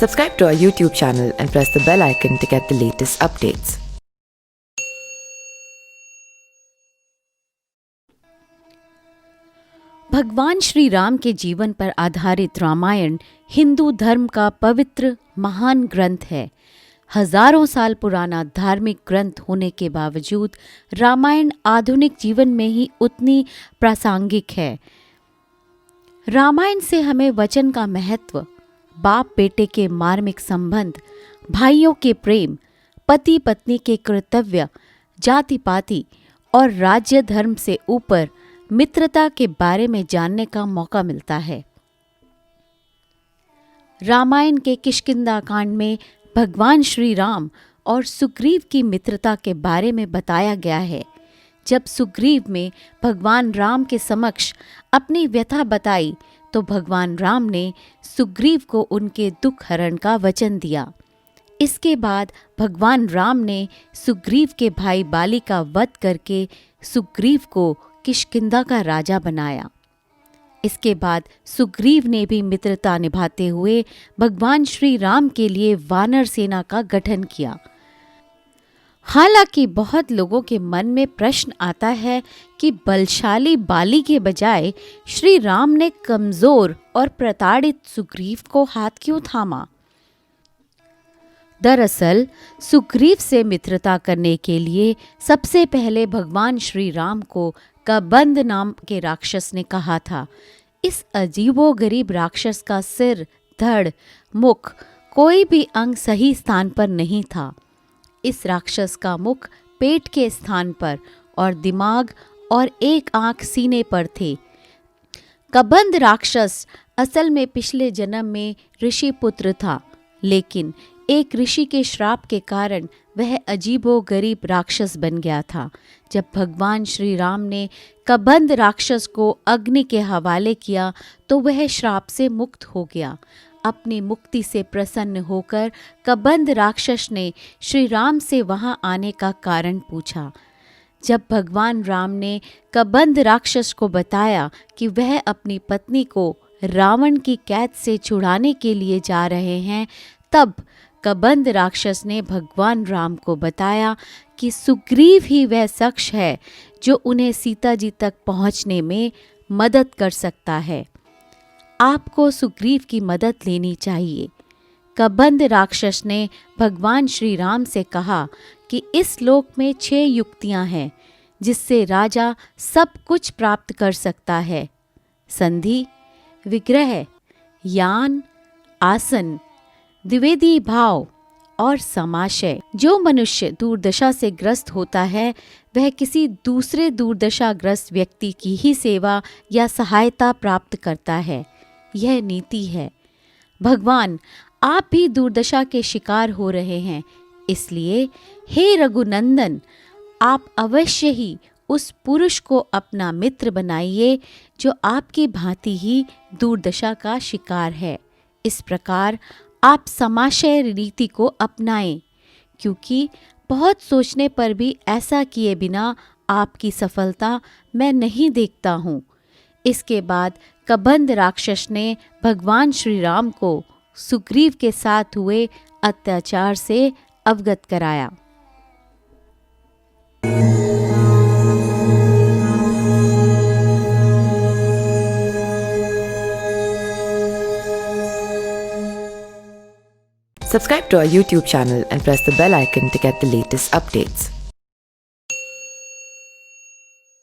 Subscribe to our YouTube channel and press the bell icon to get the latest updates. भगवान श्री राम के जीवन पर आधारित रामायण हिंदू धर्म का पवित्र महान ग्रंथ है। हजारों साल पुराना धार्मिक ग्रंथ होने के बावजूद रामायण आधुनिक जीवन में ही उतनी प्रासंगिक है। रामायण से हमें वचन का महत्व, बाप बेटे के मार्मिक संबंध, भाइयों के प्रेम, पति पत्नी के कर्तव्य, जाति पाति और राज्य धर्म से ऊपर मित्रता के बारे में जानने का मौका मिलता है। रामायण के किष्किंधा कांड में भगवान श्री राम और सुग्रीव की मित्रता के बारे में बताया गया है। जब सुग्रीव में भगवान राम के समक्ष अपनी व्यथा बताई तो भगवान राम ने सुग्रीव को उनके दुख हरण का वचन दिया। इसके बाद भगवान राम ने सुग्रीव के भाई बाली का वध करके सुग्रीव को किष्किंधा का राजा बनाया। इसके बाद सुग्रीव ने भी मित्रता निभाते हुए भगवान श्री राम के लिए वानर सेना का गठन किया। हालांकि बहुत लोगों के मन में प्रश्न आता है कि बलशाली बाली के बजाय श्री राम ने कमजोर और प्रताड़ित सुग्रीव को हाथ क्यों थामा? दरअसल सुग्रीव से मित्रता करने के लिए सबसे पहले भगवान श्री राम को कबंध नाम के राक्षस ने कहा था। इस अजीबोगरीब राक्षस का सिर, धड़, मुख, कोई भी अंग सही स्थान पर नहीं था। इस राक्षस का मुख पेट के स्थान पर और दिमाग और एक आंख सीने पर थे। कबंध राक्षस असल में पिछले जन्म में ऋषि पुत्र था, लेकिन एक ऋषि के श्राप के कारण वह अजीबोगरीब राक्षस बन गया था। जब भगवान श्री राम ने कबंध राक्षस को अग्नि के हवाले किया तो वह श्राप से मुक्त हो गया। अपनी मुक्ति से प्रसन्न होकर कबंध राक्षस ने श्री राम से वहां आने का कारण पूछा। जब भगवान राम ने कबंध राक्षस को बताया कि वह अपनी पत्नी को रावण की कैद से छुड़ाने के लिए जा रहे हैं, तब कबंध राक्षस ने भगवान राम को बताया कि सुग्रीव ही वह शख्स है जो उन्हें सीता जी तक पहुंचने में मदद कर सकता है। आपको सुग्रीव की मदद लेनी चाहिए। कबंध राक्षस ने भगवान श्री राम से कहा कि इस लोक में 6 युक्तियां हैं जिससे राजा सब कुछ प्राप्त कर सकता है: संधि, विग्रह, यान, आसन, द्विवेदी भाव और समाशय। जो मनुष्य दुर्दशा से ग्रस्त होता है वह किसी दूसरे दुर्दशाग्रस्त व्यक्ति की ही सेवा या सहायता प्राप्त करता है। यह नीति है। भगवान, आप भी दुर्दशा के शिकार हो रहे हैं, इसलिए हे रघुनंदन, आप अवश्य ही उस पुरुष को अपना मित्र बनाइए जो आपकी भांति ही दुर्दशा का शिकार है। इस प्रकार आप समाशय नीति को अपनाएं, क्योंकि बहुत सोचने पर भी ऐसा किए बिना आपकी सफलता मैं नहीं देखता हूँ। इसके बाद कबंध राक्षस ने भगवान श्री राम को सुग्रीव के साथ हुए अत्याचार से अवगत कराया। Subscribe to our YouTube channel and press the bell icon to get the latest updates.